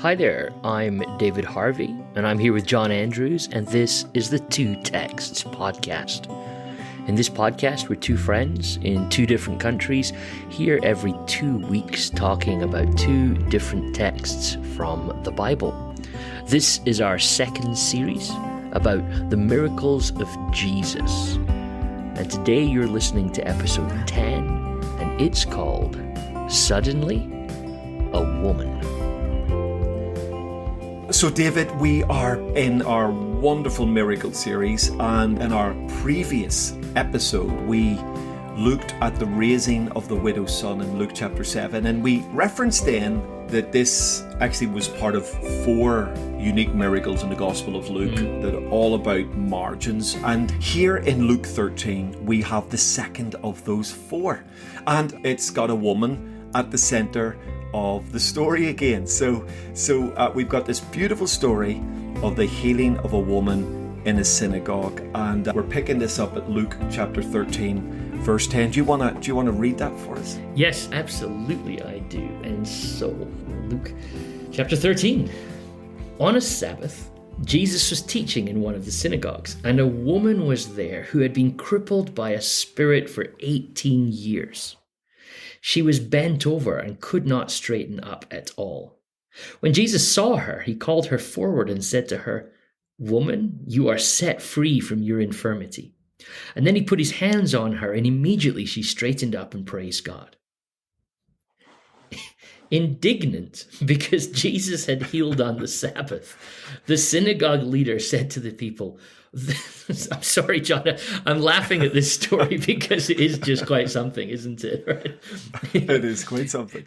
Hi there, I'm David Harvey, and I'm here with John Andrews, and this is the Two Texts podcast. In this podcast, we're two friends in two different countries, here every 2 weeks talking about two different texts from the Bible. This is our second series about the miracles of Jesus. And today you're listening to episode 10, and it's called Suddenly a Woman. So David, we are in our wonderful miracle series, and in our previous episode we looked at the raising of the widow's son in Luke chapter 7, and we referenced then that this actually was part of 4 unique miracles in the Gospel of Luke that are all about margins. And here in Luke 13 we have the second of those 4, and it's got a woman at the center of the story again. So we've got this beautiful story of the healing of a woman in a synagogue, and we're picking this up at Luke chapter 13 verse 10. Do you want to read that for us? Yes, absolutely I do. And so, Luke chapter 13. On a Sabbath, Jesus was teaching in one of the synagogues, and a woman was there who had been crippled by a spirit for 18 years. She was bent over and could not straighten up at all. When Jesus saw her, he called her forward and said to her, "Woman, you are set free from your infirmity." And then he put his hands on her, and immediately she straightened up and praised God. Indignant because Jesus had healed on the Sabbath, the synagogue leader said to the people, I'm sorry, John, I'm laughing at this story because it is just quite something, isn't it? Right? It is quite something.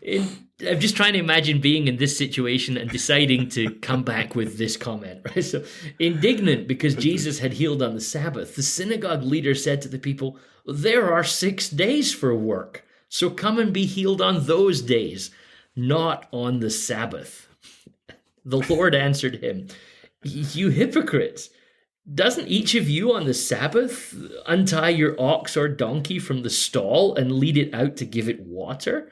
I'm just trying to imagine being in this situation and deciding to come back with this comment, right? So, indignant because Jesus had healed on the Sabbath, the synagogue leader said to the people, "There are 6 days for work, so come and be healed on those days, not on the Sabbath." The Lord answered him, "You hypocrites! Doesn't each of you on the Sabbath untie your ox or donkey from the stall and lead it out to give it water?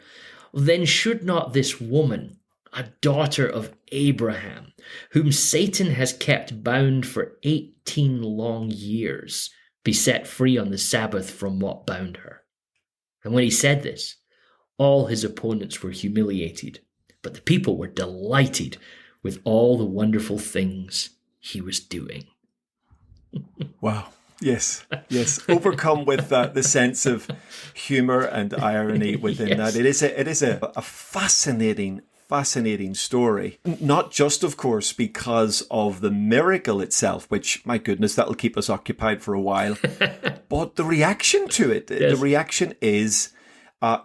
Then should not this woman, a daughter of Abraham, whom Satan has kept bound for 18 long years, be set free on the Sabbath from what bound her?" And when he said this, all his opponents were humiliated, but the people were delighted with all the wonderful things he was doing. Wow. Yes. Overcome with the sense of humor and irony within Yes. that. It is a fascinating story. Not just, of course, because of the miracle itself, which, my goodness, that'll keep us occupied for a while, but the reaction to it. Yes. The reaction is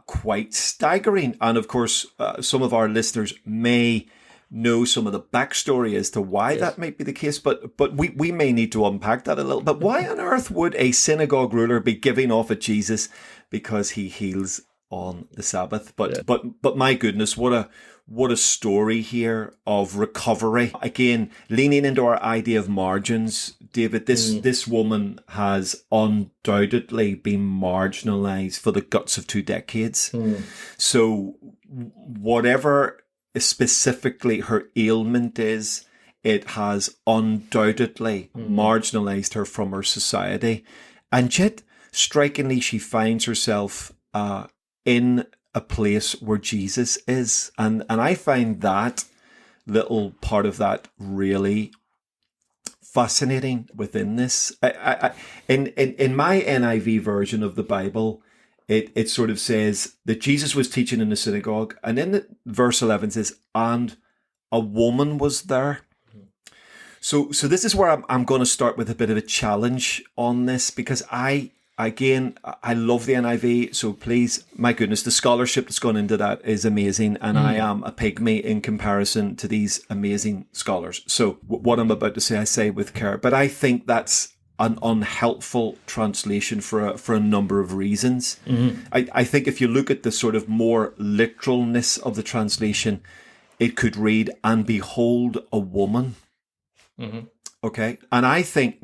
quite staggering. And of course, some of our listeners may know some of the backstory as to why that might be the case, but we may need to unpack that a little. But why on earth would a synagogue ruler be giving off at Jesus because he heals on the Sabbath? But my goodness, what a story here of recovery. Again, leaning into our idea of margins, David, this woman has undoubtedly been marginalized for the guts of 2 decades. So whatever specifically her ailment is, it has undoubtedly marginalized her from her society. And yet, strikingly, she finds herself in a place where Jesus is. And I find that little part of that really fascinating within this. In my NIV version of the Bible, it sort of says that Jesus was teaching in the synagogue, and then verse 11 says, "And a woman was there." So this is where I'm going to start with a bit of a challenge on this, because I love the NIV. So please, my goodness, the scholarship that's gone into that is amazing, and I am a pygmy in comparison to these amazing scholars. So what I'm about to say, I say with care, but I think that's an unhelpful translation for a number of reasons. I think if you look at the sort of more literalness of the translation, it could read, "And behold, a woman." Okay, and I think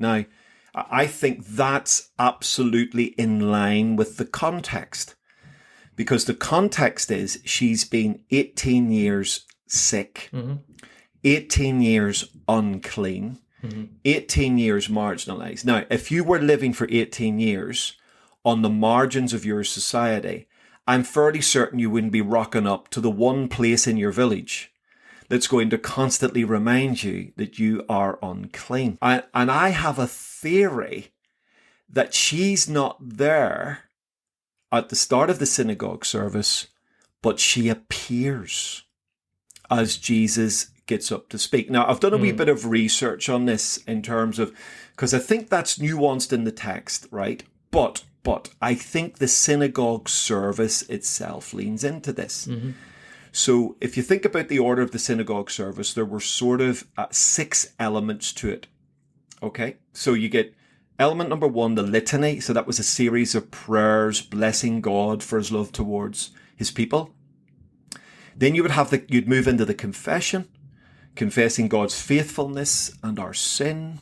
that's absolutely in line with the context, because the context is she's been 18 years sick. 18 years unclean, 18 years marginalized. Now, if you were living for 18 years on the margins of your society, I'm fairly certain you wouldn't be rocking up to the one place in your village that's going to constantly remind you that you are unclean. And I have a theory that she's not there at the start of the synagogue service, but she appears as Jesus gets up to speak. Now, I've done a wee bit of research on this in terms of, because I think that's nuanced in the text, right? But I think the synagogue service itself leans into this. So if you think about the order of the synagogue service, there were sort of 6 elements to it. Okay, so you get element number 1, the litany. So that was a series of prayers blessing God for his love towards his people. Then you would have you'd move into the confession, confessing God's faithfulness and our sin.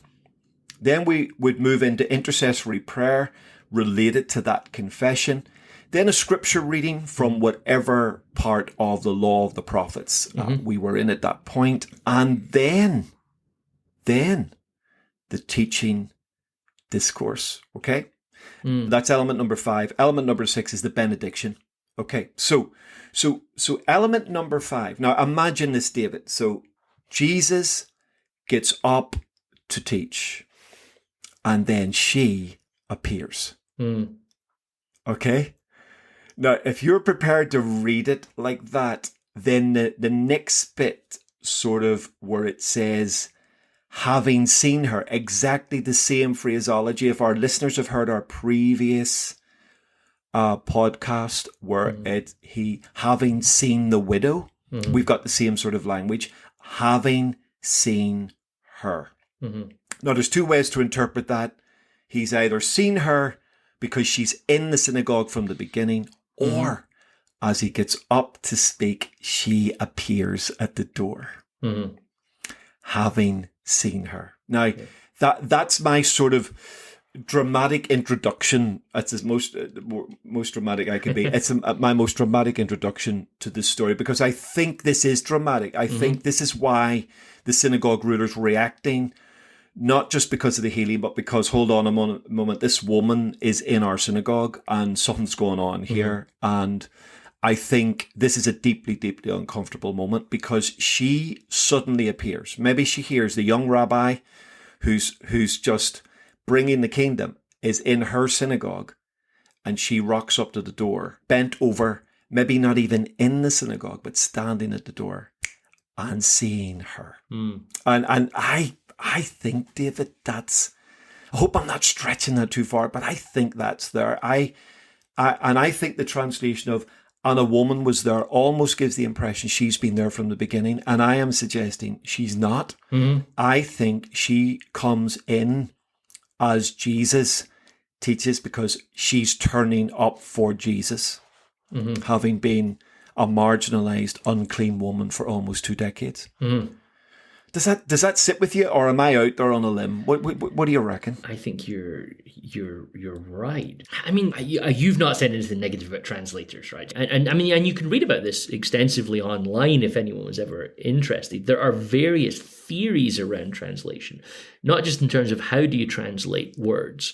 Then we would move into intercessory prayer related to that confession. Then a scripture reading from whatever part of the law of the prophets we were in at that point. And then the teaching discourse. Okay. That's element number 5. Element number 6 is the benediction. Okay. So element number 5. Now imagine this, David. So Jesus gets up to teach and then she appears. Okay. Now, if you're prepared to read it like that, then the next bit sort of where it says, having seen her, exactly the same phraseology. If our listeners have heard our previous podcast where having seen the widow, we've got the same sort of language, having seen her. Now, there's 2 ways to interpret that. He's either seen her because she's in the synagogue from the beginning, or as he gets up to speak, she appears at the door. Having seen her. Now, that's my sort of dramatic introduction. That's as most dramatic I could be. It's my most dramatic introduction to this story, because I think this is dramatic. I think this is why the synagogue rulers were reacting, not just because of the healing, but because, hold on a moment, this woman is in our synagogue and something's going on here. And I think this is a deeply, deeply uncomfortable moment, because she suddenly appears. Maybe she hears the young rabbi who's just bringing the kingdom is in her synagogue, and she rocks up to the door, bent over, maybe not even in the synagogue, but standing at the door and seeing her. And I think, David, I hope I'm not stretching that too far, but I think that's there. I think the translation of "and a woman was there" almost gives the impression she's been there from the beginning. And I am suggesting she's not. I think she comes in as Jesus teaches, because she's turning up for Jesus, having been a marginalized, unclean woman for almost 2 decades. Does that sit with you, or am I out there on a limb? What do you reckon? I think you're right. I mean, you've not said anything negative about translators, right? And I mean, and you can read about this extensively online if anyone was ever interested. There are various theories around translation, not just in terms of how do you translate words,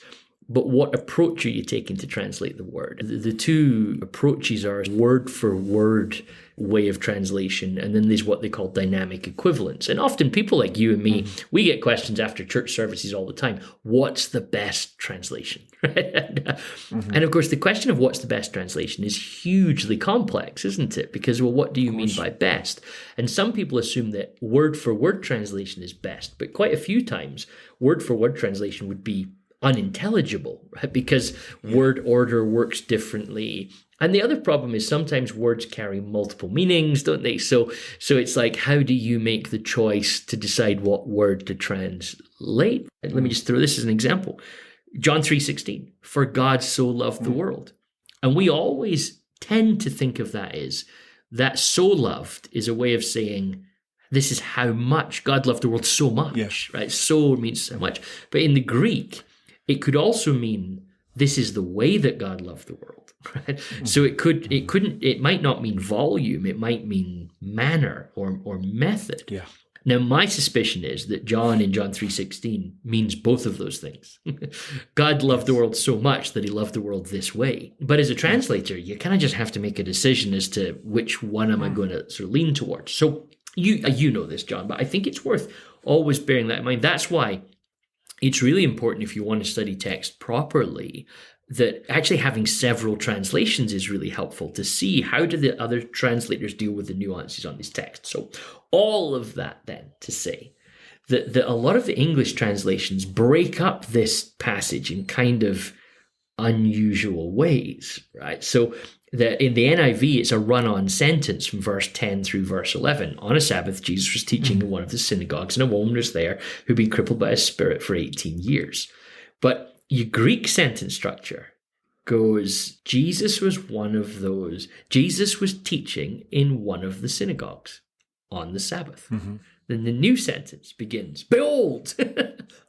but what approach are you taking to translate the word? The 2 approaches are word for word way of translation, and then there's what they call dynamic equivalence. And often people like you and me, we get questions after church services all the time. What's the best translation? And of course, the question of what's the best translation is hugely complex, isn't it? Because, well, what do you mean by best? And some people assume that word for word translation is best, but quite a few times word for word translation would be unintelligible, right? Because word order works differently. And the other problem is sometimes words carry multiple meanings, don't they? So it's like, how do you make the choice to decide what word to translate? And let me just throw this as an example. John 3:16, for God so loved the world. And we always tend to think of that as, that so loved is a way of saying, this is how much God loved the world so much, right? So means so much. But in the Greek, it could also mean this is the way that God loved the world, right? So it might not mean volume, it might mean manner or method. Now, my suspicion is that John in John 3:16 means both of those things. God loved the world so much that he loved the world this way. But as a translator, you kind of just have to make a decision as to which one am I going to sort of lean towards. So you know this, John, but I think it's worth always bearing that in mind. That's why it's really important, if you want to study text properly, that actually having several translations is really helpful to see how do the other translators deal with the nuances on this text. So all of that then to say that a lot of the English translations break up this passage in kind of unusual ways, right? So in the NIV, it's a run-on sentence from verse 10 through verse 11. On a Sabbath, Jesus was teaching in one of the synagogues, and a woman was there who'd been crippled by a spirit for 18 years. But your Greek sentence structure goes, Jesus was one of those. Jesus was teaching in one of the synagogues on the Sabbath. Then the new sentence begins, behold,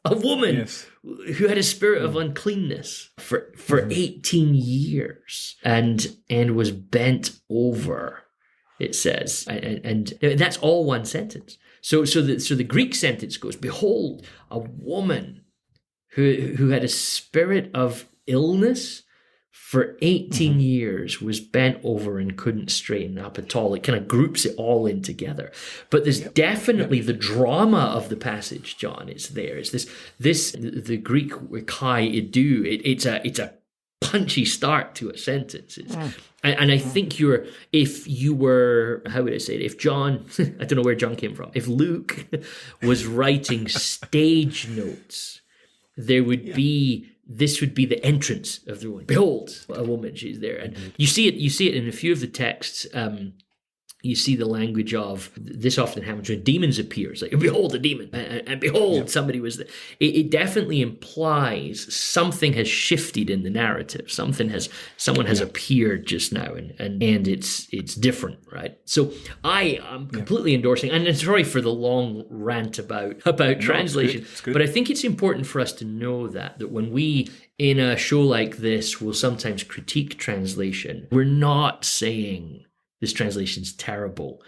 a woman who had a spirit of uncleanness for 18 years and was bent over, it says. And that's all one sentence. So the Greek sentence goes, behold, a woman who had a spirit of illness for 18 years, was bent over and couldn't straighten up at all. It kind of groups it all in together. But there's definitely the drama of the passage, John, is there. It's the Greek kai idu. It's a punchy start to a sentence. And I think if you were, how would I say it? If John, I don't know where John came from. If Luke was writing stage notes, there would be, this would be the entrance of the woman. Behold, a woman, she's there. And you see it in a few of the texts. You see the language of, this often happens when demons appear. It's like, behold, a demon, and behold, somebody was there. It definitely implies something has shifted in the narrative. Someone has appeared just now, and it's different, right? So I am completely endorsing, and sorry for the long rant about translation, it's good. but I think it's important for us to know that when we, in a show like this, will sometimes critique translation, we're not saying this translation's terrible.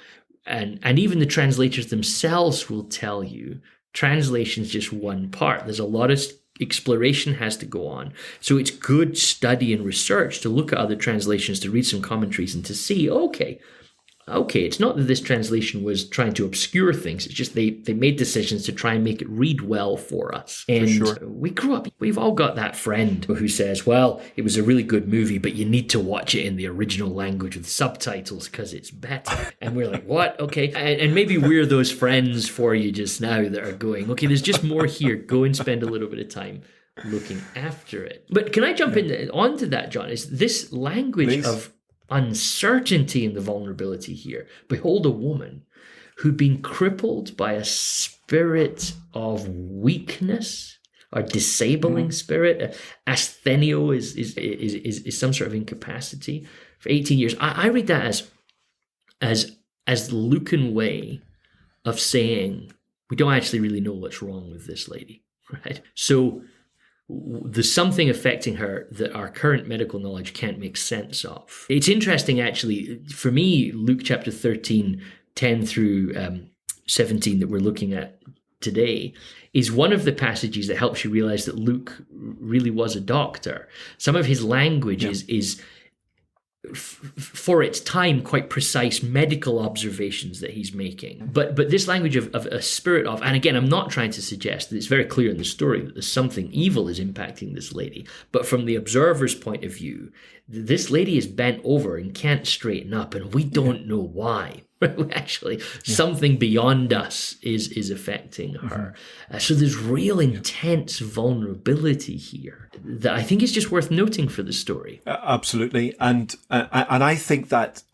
And even the translators themselves will tell you translation's just one part. There's a lot of exploration has to go on. So it's good study and research to look at other translations, to read some commentaries and to see, okay, it's not that this translation was trying to obscure things. It's just they made decisions to try and make it read well for us. And we grew up, we've all got that friend who says, well, it was a really good movie, but you need to watch it in the original language with subtitles because it's better. And we're like, what? Okay. And maybe we're those friends for you just now that are going, okay, there's just more here. Go and spend a little bit of time looking after it. But can I jump onto that, John? Is this language of uncertainty in the vulnerability here. Behold, a woman who'd been crippled by a spirit of weakness, or disabling spirit. Asthenio is some sort of incapacity for 18 years. I read that as the Lucan way of saying we don't actually really know what's wrong with this lady, right? So there's something affecting her that our current medical knowledge can't make sense of. It's interesting, actually, for me, Luke chapter 13, 10 through 17 that we're looking at today is one of the passages that helps you realize that Luke really was a doctor. Some of his language is for its time, quite precise medical observations that he's making. But this language of a spirit of, and again, I'm not trying to suggest that it's very clear in the story that there's something evil is impacting this lady. But from the observer's point of view, this lady is bent over and can't straighten up, and we don't know why. Actually, something beyond us is affecting her. So there's real intense vulnerability here that I think is just worth noting for the story. Absolutely, and I think that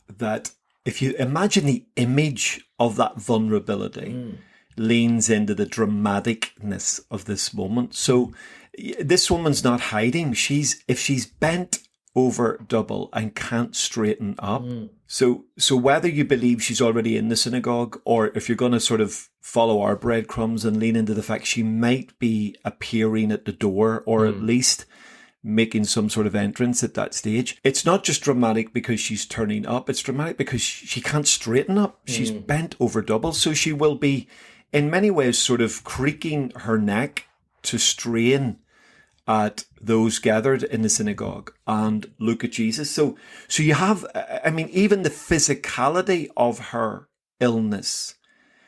if you imagine the image of that vulnerability leans into the dramaticness of this moment. So this woman's not hiding. If she's bent over double and can't straighten up. So whether you believe she's already in the synagogue, or if you're going to sort of follow our breadcrumbs and lean into the fact she might be appearing at the door, or at least making some sort of entrance at that stage, it's not just dramatic because she's turning up. It's dramatic because she can't straighten up. She's bent over double. So she will be in many ways sort of creaking her neck to strain at those gathered in the synagogue and look at Jesus. So you have, I mean, even the physicality of her illness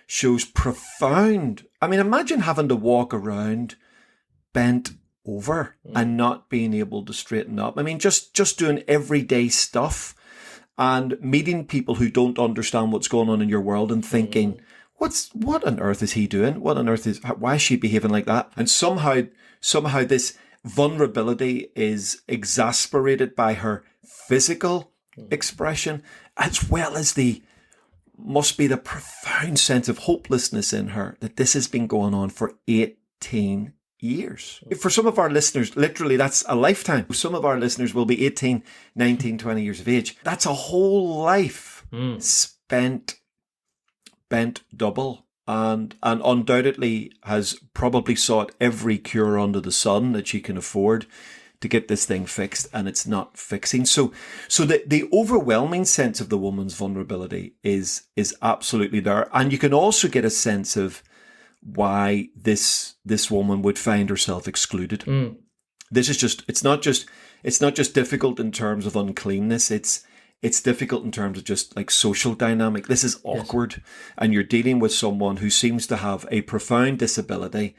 shows profound. I mean, imagine having to walk around bent over and not being able to straighten up. I mean, just doing everyday stuff and meeting people who don't understand what's going on in your world and thinking, what on earth is he doing? Why is she behaving like that? And somehow this vulnerability is exasperated by her physical expression, as well as must be the profound sense of hopelessness in her that this has been going on for 18 years. For some of our listeners, literally that's a lifetime. Some of our listeners will be 18, 19, 20 years of age. That's a whole life spent bent double, and undoubtedly has probably sought every cure under the sun that she can afford to get this thing fixed, and it's not fixing. So the overwhelming sense of the woman's vulnerability is absolutely there. And you can also get a sense of why this woman would find herself excluded. This is it's not just difficult in terms of uncleanness. It's difficult in terms of just like social dynamic. This is awkward. Yes. And you're dealing with someone who seems to have a profound disability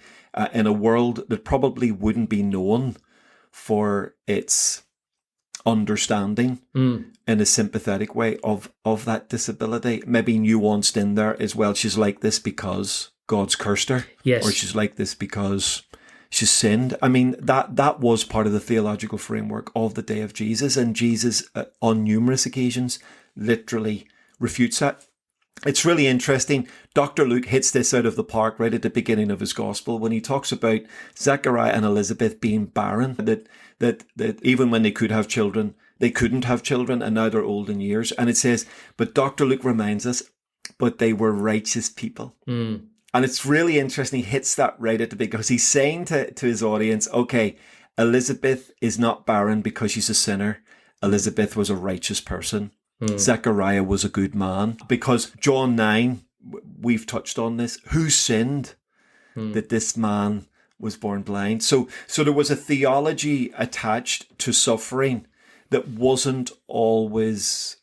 in a world that probably wouldn't be known for its understanding in a sympathetic way of that disability. Maybe nuanced in there as well. She's like this because God's cursed her. Yes. Or she's like this because she's sinned. I mean, that was part of the theological framework of the day of Jesus, and Jesus on numerous occasions literally refutes that. It's really interesting. Dr. Luke hits this out of the park right at the beginning of his gospel when he talks about Zechariah and Elizabeth being barren, that even when they could have children, they couldn't have children, and now they're old in years. And it says, but Dr. Luke reminds us, but they were righteous people. And it's really interesting. He hits that right at the beginning because he's saying to his audience, okay, Elizabeth is not barren because she's a sinner. Elizabeth was a righteous person. Zechariah was a good man. Because John 9, we've touched on this, who sinned that this man was born blind? So there was a theology attached to suffering that wasn't always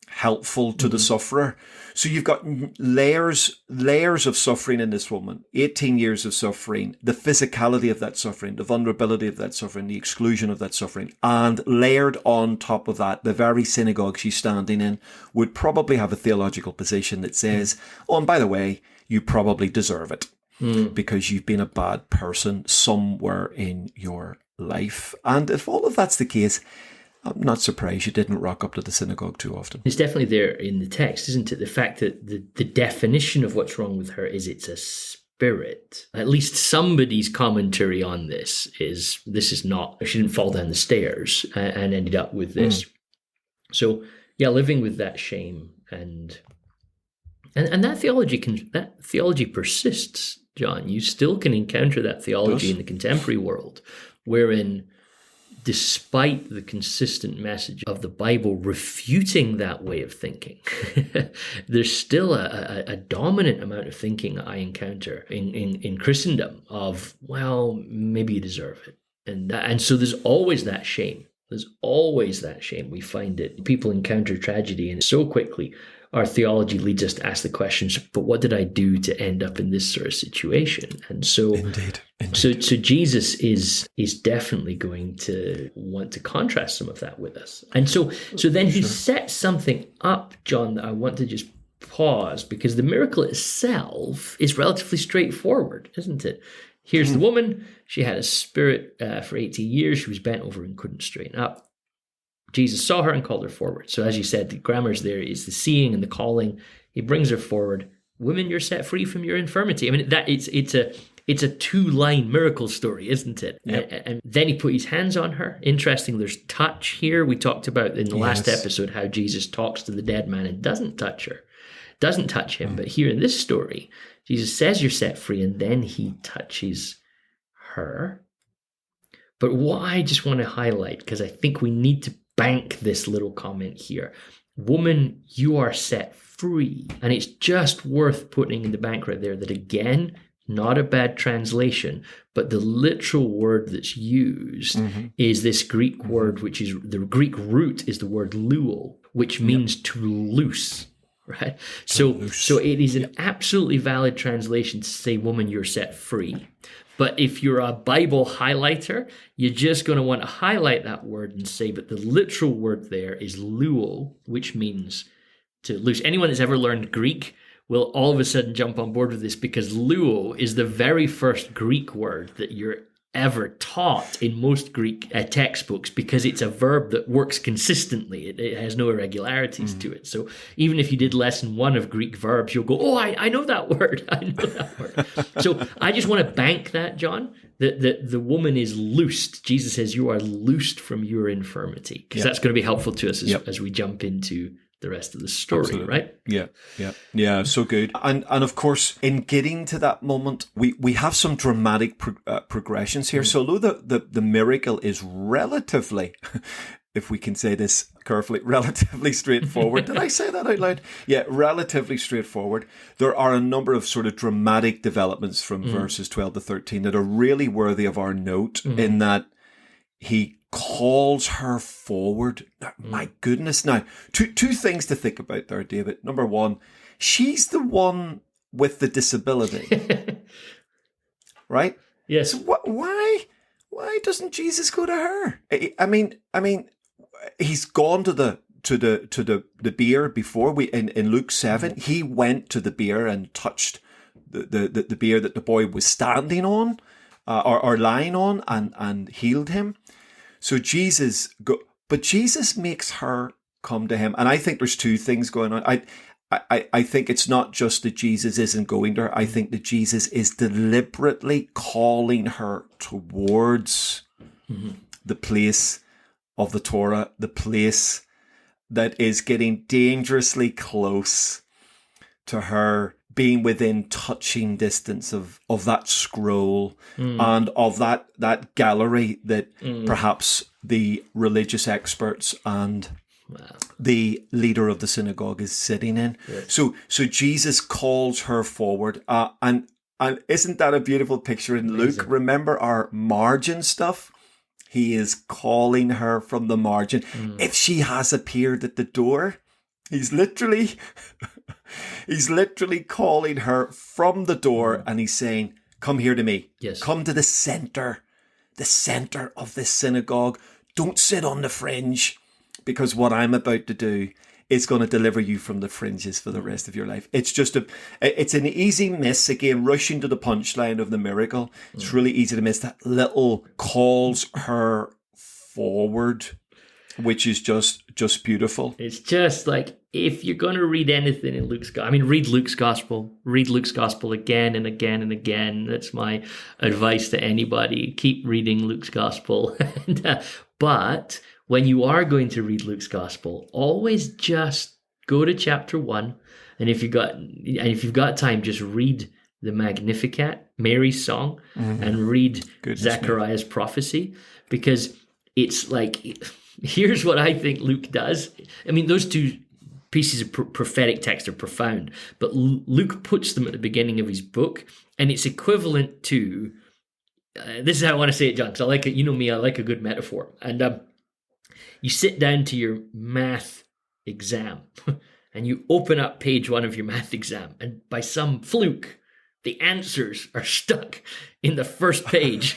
helpful to the sufferer. So you've got layers of suffering in this woman, 18 years of suffering, the physicality of that suffering, the vulnerability of that suffering, the exclusion of that suffering, and layered on top of that, the very synagogue she's standing in would probably have a theological position that says, oh, and by the way, you probably deserve it because you've been a bad person somewhere in your life. And if all of that's the case, I'm not surprised you didn't rock up to the synagogue too often. It's definitely there in the text, isn't it? The fact that the definition of what's wrong with her is it's a spirit. At least somebody's commentary on this is not, she didn't fall down the stairs and ended up with this. So yeah, living with that shame and that theology persists, John. You still can encounter that theology in the contemporary world, wherein despite the consistent message of the Bible refuting that way of thinking, there's still a dominant amount of thinking I encounter in Christendom of, well, maybe you deserve it. And so there's always that shame. There's always that shame. We find it. People encounter tragedy, and so quickly our theology leads us to ask the questions, but what did I do to end up in this sort of situation? And so, Indeed. So Jesus is definitely going to want to contrast some of that with us. And so then he sets something up, John, that I want to just pause, because the miracle itself is relatively straightforward, isn't it? Here's the woman. She had a spirit for 18 years. She was bent over and couldn't straighten up. Jesus saw her and called her forward. So as you said, the grammar's there is the seeing and the calling. He brings her forward. Women, you're set free from your infirmity. I mean, that it's a two-line miracle story, isn't it? Yep. And then he put his hands on her. Interesting, there's touch here. We talked about in the last episode how Jesus talks to the dead man and doesn't touch her, doesn't touch him. But here in this story, Jesus says you're set free, and then he touches her. But what I just want to highlight, because I think we need to bank this little comment here. Woman, you are set free. And it's just worth putting in the bank right there that, again, not a bad translation, but the literal word that's used is this Greek word, which is the Greek root is the word luo, which means to loose, right? So it is an absolutely valid translation to say, woman, you're set free. But if you're a Bible highlighter, you're just going to want to highlight that word and say, but the literal word there is luo, which means to loose. Anyone that's ever learned Greek will all of a sudden jump on board with this, because luo is the very first Greek word that you're ever taught in most Greek textbooks, because it's a verb that works consistently. It has no irregularities to it. So even if you did lesson 1 of Greek verbs, you'll go, oh, I know that word. I know that word. So I just want to bank that, John, that the woman is loosed. Jesus says you are loosed from your infirmity, because that's going to be helpful to us as we jump into the rest of the story. Absolutely. Right? Yeah, so good. And of course, in getting to that moment, we have some dramatic progressions here. So although the miracle is relatively, if we can say this carefully, relatively straightforward. Did I say that out loud? Yeah, relatively straightforward. There are a number of sort of dramatic developments from verses 12 to 13 that are really worthy of our note, in that he calls her forward. My goodness. Now, two things to think about there, David. Number one, she's the one with the disability. Right? Yes. So why doesn't Jesus go to her? I mean, he's gone to the bier before. In Luke 7, he went to the bier and touched the bier that the boy was standing on, or lying on, and healed him. So but Jesus makes her come to him. And I think there's two things going on. I think it's not just that Jesus isn't going to her. I think that Jesus is deliberately calling her towards the place of the Torah, the place that is getting dangerously close to her being within touching distance of that scroll and of that gallery that perhaps the religious experts and the leader of the synagogue is sitting in. Yes. So Jesus calls her forward, and isn't that a beautiful picture in Luke? Remember our margin stuff? He is calling her from the margin. If she has appeared at the door, he's literally calling her from the door, and he's saying, come here to me. Yes. Come to the center of this synagogue. Don't sit on the fringe, because what I'm about to do is going to deliver you from the fringes for the rest of your life. It's just it's an easy miss. Again, rushing to the punchline of the miracle. It's really easy to miss that little calls her forward, which is just beautiful. It's just like, if you're going to read anything in Luke's Gospel, read Luke's Gospel. Read Luke's Gospel again and again and again. That's my advice to anybody. Keep reading Luke's Gospel. But when you are going to read Luke's Gospel, always just go to chapter 1. And if you've got time, just read the Magnificat, Mary's song, and read Zechariah's prophecy, because it's like, here's what I think Luke does. Those two pieces of prophetic text are profound, but Luke puts them at the beginning of his book, and it's equivalent to, this is how I want to say it, John, because I like it. You know me, I like a good metaphor. And you sit down to your math exam, and you open up page 1 of your math exam, and by some fluke, the answers are stuck in the first page.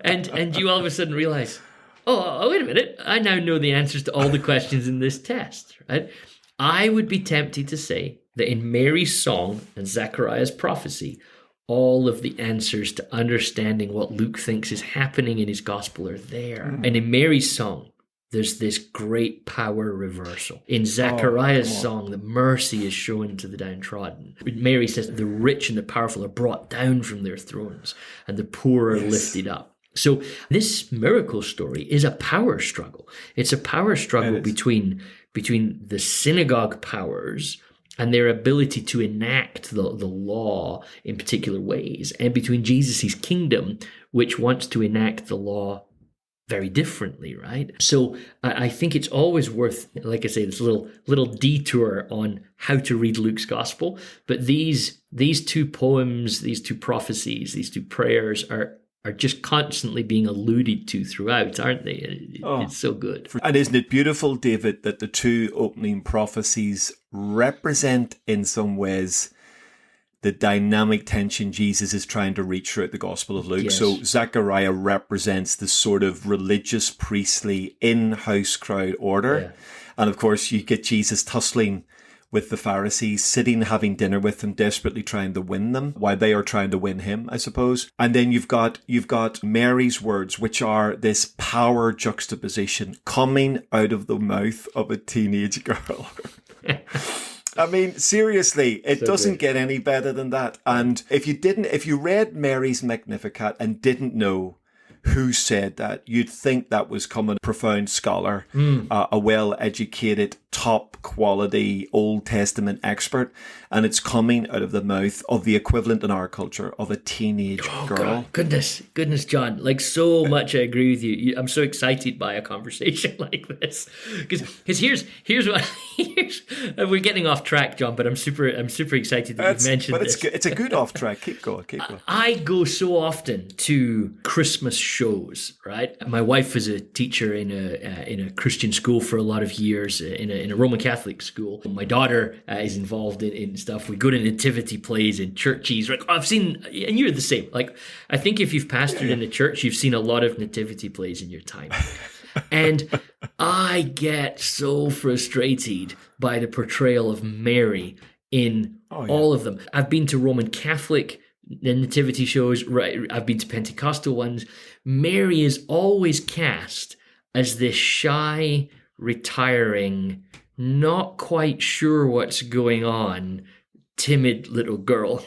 and you all of a sudden realize, oh, wait a minute, I now know the answers to all the questions in this test, right? I would be tempted to say that in Mary's song and Zechariah's prophecy, all of the answers to understanding what Luke thinks is happening in his gospel are there. And in Mary's song, there's this great power reversal. In Zechariah's song, the mercy is shown to the downtrodden. Mary says the rich and the powerful are brought down from their thrones, and the poor are lifted up. So this miracle story is a power struggle. It's a power struggle between the synagogue powers and their ability to enact the law in particular ways, and between Jesus' kingdom, which wants to enact the law very differently, right? So I think it's always worth, like I say, this little detour on how to read Luke's gospel. But these two poems, these two prophecies, these two prayers are just constantly being alluded to throughout, aren't they? It's so good. And isn't it beautiful, David, that the two opening prophecies represent in some ways the dynamic tension Jesus is trying to reach throughout the Gospel of Luke? Yes. So Zechariah represents the sort of religious, priestly, in-house crowd order. Yeah. And of course, you get Jesus tussling with the Pharisees, sitting, having dinner with them, desperately trying to win them while they are trying to win him, I suppose. And then you've got Mary's words, which are this power juxtaposition coming out of the mouth of a teenage girl. I mean, seriously, it doesn't get any better than that. And if you read Mary's Magnificat and didn't know who said that, you'd think that was coming a profound scholar, a well-educated, top-quality Old Testament expert, and it's coming out of the mouth of the equivalent in our culture of a teenage girl. God, goodness, John, like so much I agree with you. I'm so excited by a conversation like this because here's what we're getting off track, John, but I'm super excited that you've mentioned this. But it's a good off track. Keep going. I go so often to Christmas shows, right? My wife was a teacher in a Christian school for a lot of years, in a Roman Catholic school. My daughter is involved in stuff. We go to nativity plays in churches. Like I've seen, and you're the same. Like I think if you've pastored in a church, you've seen a lot of nativity plays in your time. And I get so frustrated by the portrayal of Mary in all of them. I've been to Roman Catholic nativity shows, right? I've been to Pentecostal ones. Mary is always cast as this shy, retiring, not quite sure what's going on, timid little girl.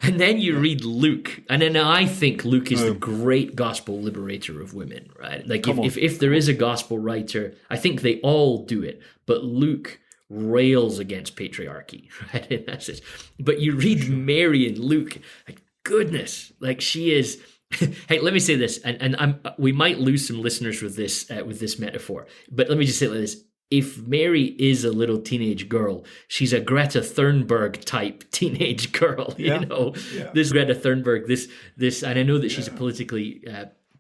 And then you read Luke, and then I think Luke is the great gospel liberator of women, right? Like if there is a gospel writer, I think they all do it, but Luke rails against patriarchy, right? In that sense. But you read Mary and Luke, like goodness, like she is. Hey, let me say this, and we might lose some listeners with this metaphor, but let me just say it like this. If Mary is a little teenage girl, she's a Greta Thunberg type teenage girl, you know. Yeah. This Greta Thunberg, this, and I know that she's a politically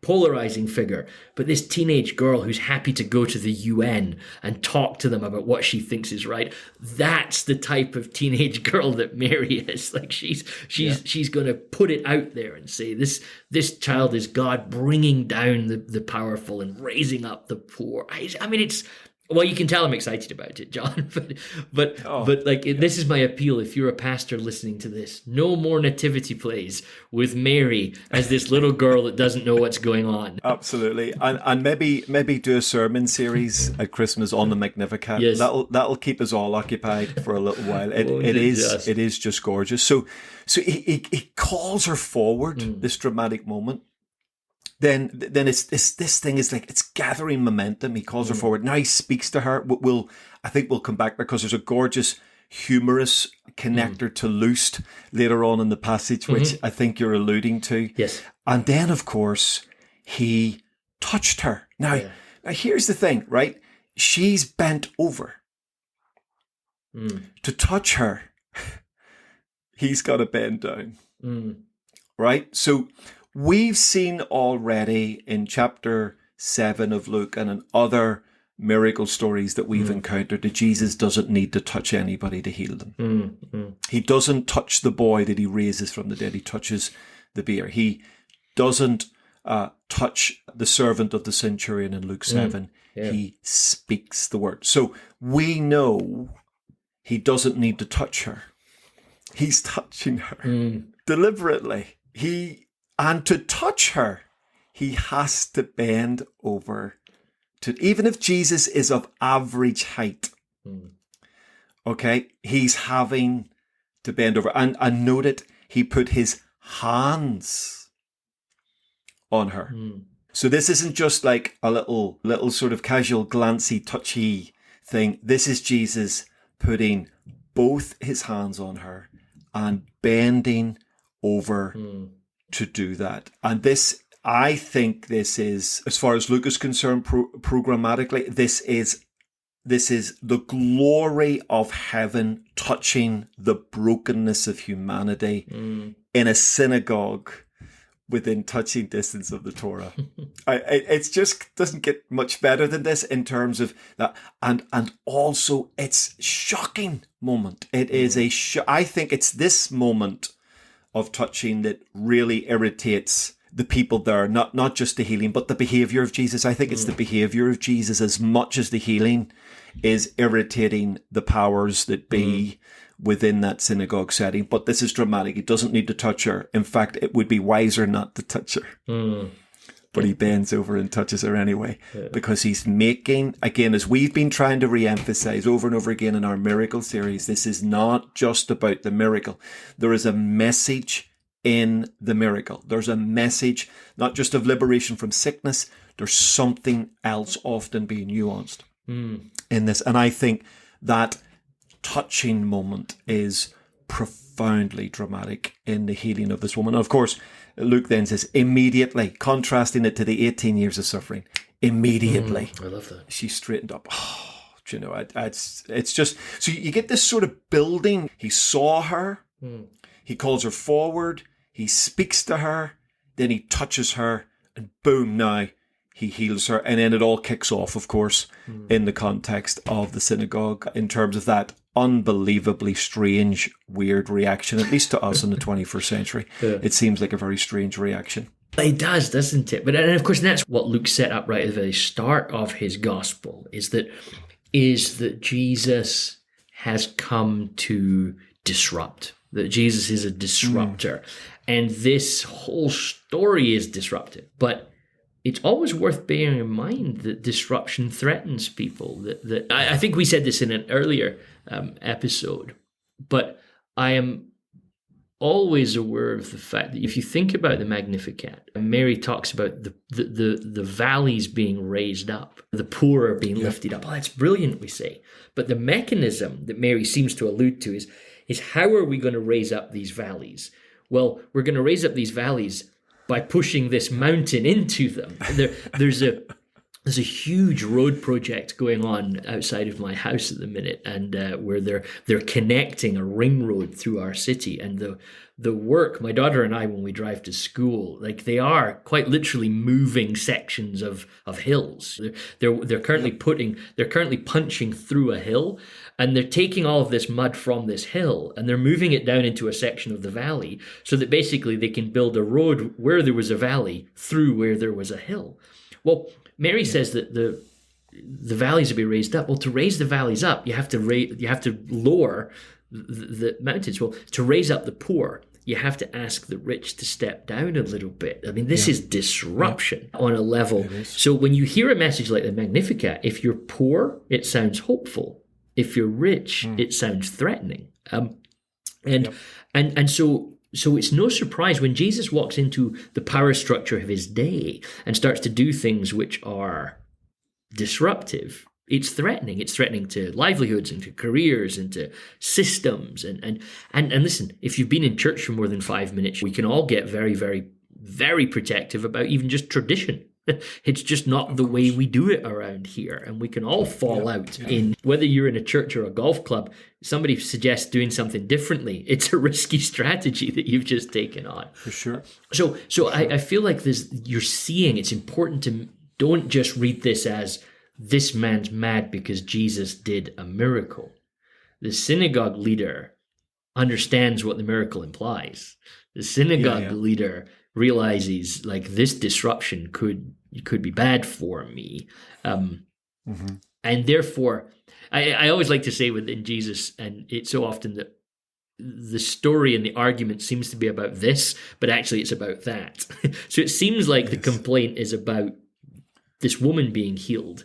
polarizing figure, but this teenage girl who's happy to go to the UN and talk to them about what she thinks is right. That's the type of teenage girl that Mary is. Like she's going to put it out there and say this child is God bringing down the powerful and raising up the poor. I mean, it's. Well, you can tell I'm excited about it, John. But this is my appeal. If you're a pastor listening to this, no more nativity plays with Mary as this little girl that doesn't know what's going on. Absolutely, and maybe do a sermon series at Christmas on the Magnificat. Yes. That'll keep us all occupied for a little while. It is just gorgeous. So he calls her forward. This dramatic moment. Then it's this thing is like it's gathering momentum. He calls her forward. Now he speaks to her. I think we'll come back because there's a gorgeous humorous connector to Loosed later on in the passage, which I think you're alluding to. Yes. And then of course he touched her. Now here's the thing, right? She's bent over. To touch her, he's got to bend down. Right? So we've seen already in chapter 7 of Luke and in other miracle stories that we've encountered that Jesus doesn't need to touch anybody to heal them. He doesn't touch the boy that he raises from the dead. He touches the bier. He doesn't touch the servant of the centurion in Luke 7. He speaks the word. So we know he doesn't need to touch her. He's touching her deliberately. And to touch her, he has to bend over. Even if Jesus is of average height, okay, he's having to bend over. And note it, he put his hands on her. So this isn't just like a little sort of casual, glancy, touchy thing. This is Jesus putting both his hands on her and bending over to do that. And this, I think this is, as far as Luke is concerned, programmatically, this is the glory of heaven touching the brokenness of humanity in a synagogue within touching distance of the Torah. It just doesn't get much better than this in terms of that. And also it's shocking moment. It is I think it's this moment of touching that really irritates the people there, not just the healing, but the behavior of Jesus. I think it's the behavior of Jesus as much as the healing is irritating the powers that be within that synagogue setting. But this is dramatic. He doesn't need to touch her. In fact, it would be wiser not to touch her. But he bends over and touches her anyway, because he's making, again, as we've been trying to re-emphasize over and over again in our miracle series, this is not just about the miracle. There is a message in the miracle. There's a message, not just of liberation from sickness. There's something else often being nuanced in this. And I think that touching moment is profoundly dramatic in the healing of this woman. And of course, Luke then says, immediately, contrasting it to the 18 years of suffering, immediately. I love that. She straightened up. Oh, you know, it's just, so you get this sort of building. He saw her. He calls her forward. He speaks to her. Then he touches her. And boom, now he heals her. And then it all kicks off, of course, in the context of the synagogue, in terms of that unbelievably strange, weird reaction, at least to us in the 21st century. It seems like a very strange reaction. It does, doesn't it? But and of course, that's what Luke set up right at the very start of his gospel, is that Jesus has come to disrupt, that Jesus is a disruptor. And this whole story is disruptive. But it's always worth bearing in mind that disruption threatens people. That I think we said this in an earlier episode, but I am always aware of the fact that if you think about the Magnificat, Mary talks about the valleys being raised up, the poor are being lifted up. Oh, that's brilliant, we say. But the mechanism that Mary seems to allude to is how are we going to raise up these valleys? Well, we're going to raise up these valleys by pushing this mountain into them. There's a huge road project going on outside of my house at the minute, and where they're connecting a ring road through our city. And the work, my daughter and I, when we drive to school, like they are quite literally moving sections of hills. They're currently punching through a hill, and they're taking all of this mud from this hill and they're moving it down into a section of the valley so that basically they can build a road where there was a valley through where there was a hill. Well, Mary says that the valleys will be raised up. Well, to raise the valleys up, you have to lower the mountains. Well, to raise up the poor, you have to ask the rich to step down a little bit. I mean, this is disruption on a level. So when you hear a message like the Magnificat, if you're poor, it sounds hopeful. If you're rich, it sounds threatening. And so it's no surprise when Jesus walks into the power structure of his day and starts to do things which are disruptive. It's threatening. It's threatening to livelihoods and to careers and to systems. And listen, if you've been in church for more than 5 minutes, we can all get very, very, very protective about even just tradition. It's just not the way we do it around here. And we can all fall out in, whether you're in a church or a golf club, somebody suggests doing something differently. It's a risky strategy that you've just taken on. For sure. So I feel like you're seeing, it's important to don't just read this as this man's mad because Jesus did a miracle. The synagogue leader understands what the miracle implies. The synagogue leader realizes, like, this disruption could be bad for me. And therefore, I always like to say within Jesus, and it's so often that the story and the argument seems to be about this, but actually it's about that. So it seems like the complaint is about this woman being healed,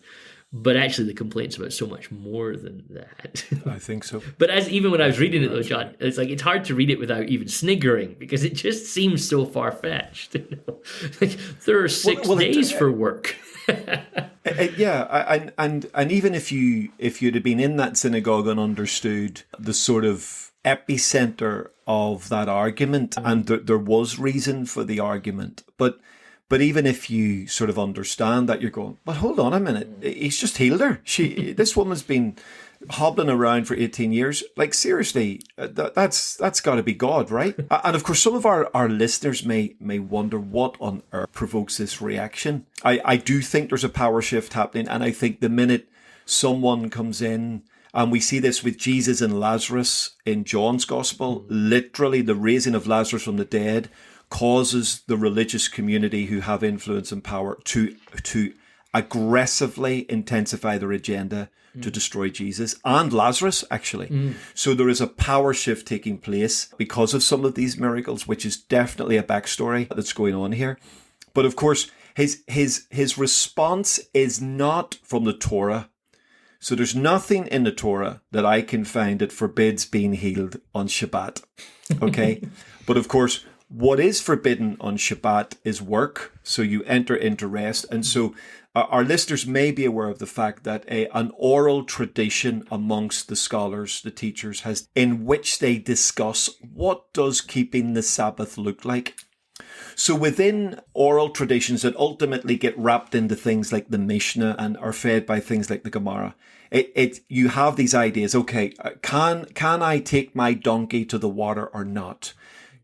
but actually the complaint's about so much more than that. I think so. But even when I was reading it though, John, it's like it's hard to read it without even sniggering because it just seems so far-fetched. You know? Like, there are 6 days for work. And even if you'd have been in that synagogue and understood the sort of epicenter of that argument, and there was reason for the argument, but But even if you sort of understand that, you're going, but hold on a minute, he's just healed her. This woman's been hobbling around for 18 years. Like, seriously, that's got to be God, right? And of course, some of our listeners may wonder what on earth provokes this reaction. I do think there's a power shift happening. And I think the minute someone comes in, and we see this with Jesus and Lazarus in John's gospel, literally the raising of Lazarus from the dead causes the religious community who have influence and power to aggressively intensify their agenda to destroy Jesus and Lazarus, actually. So there is a power shift taking place because of some of these miracles, which is definitely a backstory that's going on here. But of course, his response is not from the Torah. So there's nothing in the Torah that I can find that forbids being healed on Shabbat. Okay? But of course, what is forbidden on Shabbat is work. So you enter into rest. And so our listeners may be aware of the fact that an oral tradition amongst the scholars, the teachers, has in which they discuss what does keeping the Sabbath look like. So within oral traditions that ultimately get wrapped into things like the Mishnah and are fed by things like the Gemara, you have these ideas. Okay, can I take my donkey to the water or not?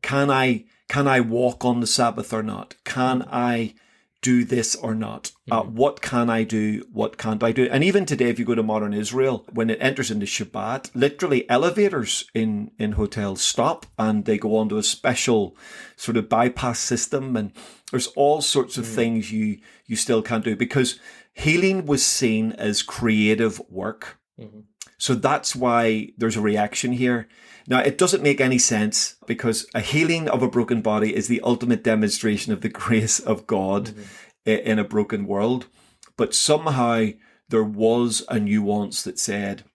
Can I walk on the Sabbath or not? Can I do this or not? What can I do? What can't I do? And even today, if you go to modern Israel, when it enters into Shabbat, literally elevators in hotels stop and they go onto a special sort of bypass system. And there's all sorts of things you still can't do because healing was seen as creative work. So that's why there's a reaction here. Now, it doesn't make any sense because a healing of a broken body is the ultimate demonstration of the grace of God in a broken world. But somehow there was a nuance that said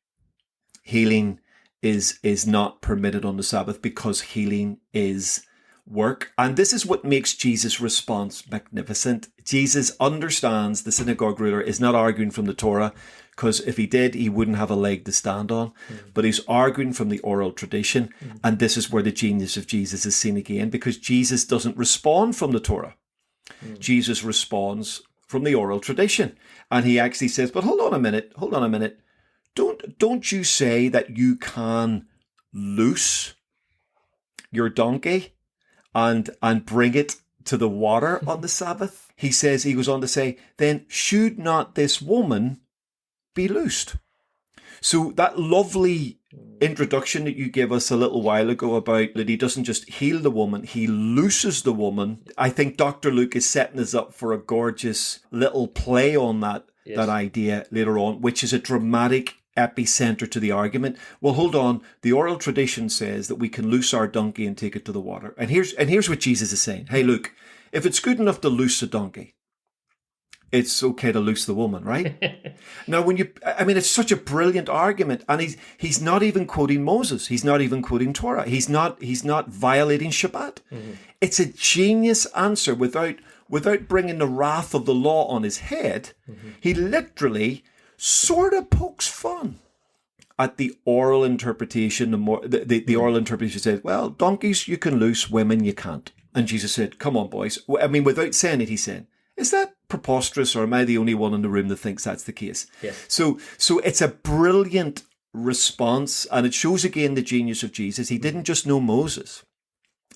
healing is not permitted on the Sabbath because healing is work. And this is what makes Jesus' response magnificent. Jesus understands the synagogue ruler is not arguing from the Torah, because if he did, he wouldn't have a leg to stand on. But he's arguing from the oral tradition. And this is where the genius of Jesus is seen again, because Jesus doesn't respond from the Torah. Jesus responds from the oral tradition. And he actually says, but hold on a minute. Don't you say that you can loose your donkey and bring it to the water on the Sabbath? He goes on to say, then should not this woman be loosed? So that lovely introduction that you gave us a little while ago about that he doesn't just heal the woman, he looses the woman. I think Dr. Luke is setting us up for a gorgeous little play on that idea later on, which is a dramatic epicenter to the argument. Well, hold on. The oral tradition says that we can loose our donkey and take it to the water. And here's what Jesus is saying. Hey, look, if it's good enough to loose a donkey, it's okay to loose the woman, right? Now, it's such a brilliant argument, and he's not even quoting Moses. He's not even quoting Torah. He's not violating Shabbat. It's a genius answer without bringing the wrath of the law on his head. He literally sort of pokes fun at the oral interpretation. The oral interpretation said, well, donkeys you can loose, women you can't. And Jesus said, come on, boys. Without saying it, he said, is that preposterous, or am I the only one in the room that thinks that's the case? Yes. So it's a brilliant response, and it shows again the genius of Jesus. He didn't just know Moses.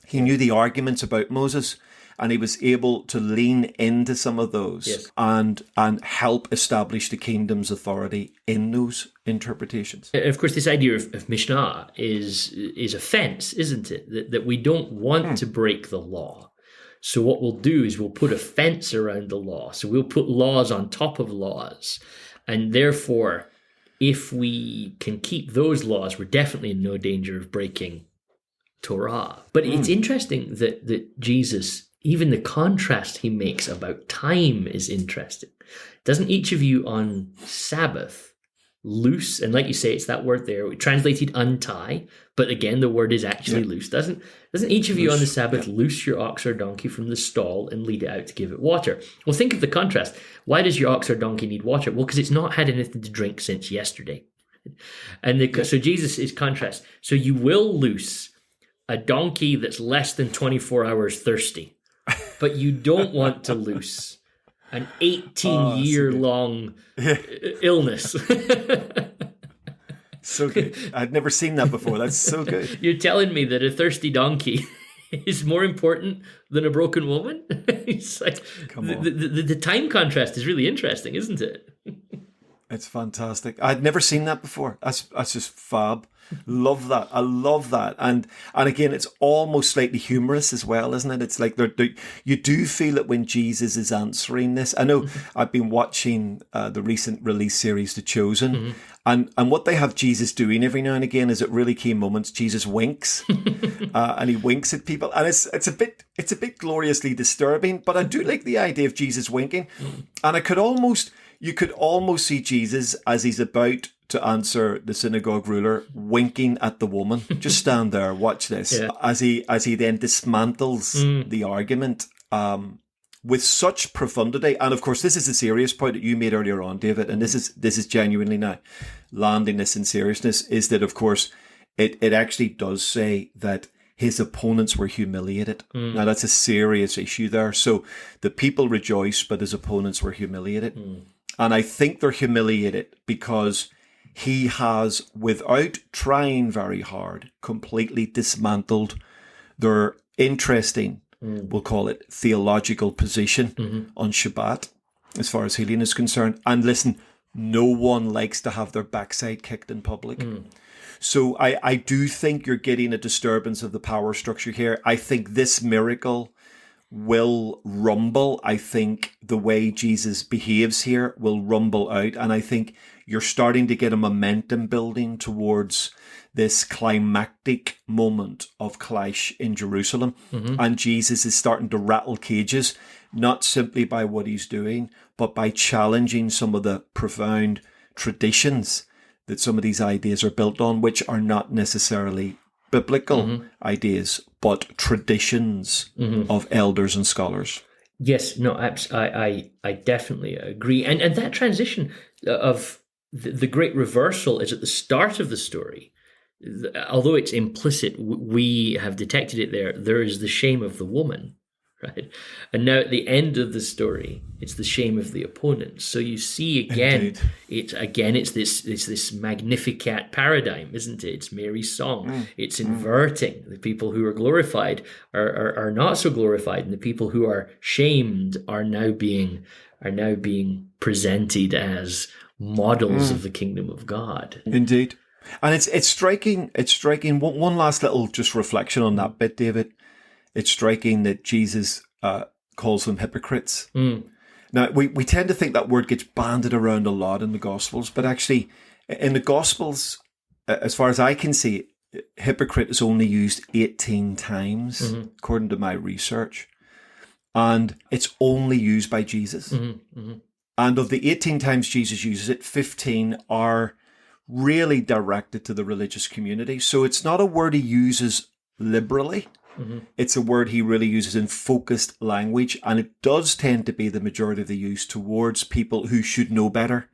He knew the arguments about Moses, and he was able to lean into some of those and help establish the kingdom's authority in those interpretations. Of course, this idea of Mishnah is a fence, isn't it? That we don't want to break the law. So what we'll do is we'll put a fence around the law. So we'll put laws on top of laws. And therefore, if we can keep those laws, we're definitely in no danger of breaking Torah. But it's interesting that Jesus, even the contrast he makes about time is interesting. Doesn't each of you on Sabbath loose, and like you say, it's that word there, we translated untie, but again, the word is actually loose. Doesn't each of you on the Sabbath loose your ox or donkey from the stall and lead it out to give it water? Well, think of the contrast. Why does your ox or donkey need water? Well, because it's not had anything to drink since yesterday. And so Jesus is contrast. So you will loose a donkey that's less than 24 hours thirsty but you don't want to loose an Oh, so good. 18-year-long illness. So good. I'd never seen that before. That's so good. You're telling me that a thirsty donkey is more important than a broken woman? It's like Come on. the time contrast is really interesting, isn't it? It's fantastic. I'd never seen that before. That's just fab. Love that. I love that. And again, it's almost slightly humorous as well, isn't it? It's like you do feel it when Jesus is answering this. I know I've been watching the recent release series, The Chosen, and what they have Jesus doing every now and again is at really key moments. Jesus winks, and he winks at people, and it's a bit gloriously disturbing. But I do like the idea of Jesus winking, and you could almost see Jesus as he's about to answer the synagogue ruler, winking at the woman. Just stand there, watch this. Yeah. As he then dismantles the argument with such profundity. And of course, this is a serious point that you made earlier on, David, and this is genuinely now landing this in seriousness, is that of course it actually does say that his opponents were humiliated. Now that's a serious issue there. So the people rejoiced, but his opponents were humiliated. And I think they're humiliated because he has, without trying very hard, completely dismantled their interesting, we'll call it, theological position on Shabbat, as far as healing is concerned. And listen, no one likes to have their backside kicked in public. So I do think you're getting a disturbance of the power structure here. I think this miracle will rumble. I think the way Jesus behaves here will rumble out. And I think you're starting to get a momentum building towards this climactic moment of clash in Jerusalem. And Jesus is starting to rattle cages, not simply by what he's doing, but by challenging some of the profound traditions that some of these ideas are built on, which are not necessarily biblical ideas, but traditions of elders and scholars. Yes, no, I definitely agree. And that transition of the great reversal is at the start of the story. Although it's implicit, we have detected it there. There is the shame of the woman, right? And now at the end of the story, it's the shame of the opponent. So you see again, it's this Magnificat paradigm, isn't it? It's Mary's song. It's inverting. The people who are glorified are not so glorified, and the people who are shamed are now being presented as models of the kingdom of God. Indeed. And it's striking. One last little just reflection on that bit, David. It's striking that Jesus calls them hypocrites. Now, we tend to think that word gets banded around a lot in the Gospels, but actually in the Gospels, as far as I can see, hypocrite is only used 18 times, according to my research. And it's only used by Jesus. And of the 18 times Jesus uses it, 15 are really directed to the religious community. So it's not a word he uses liberally. It's a word he really uses in focused language, and it does tend to be the majority of the use towards people who should know better.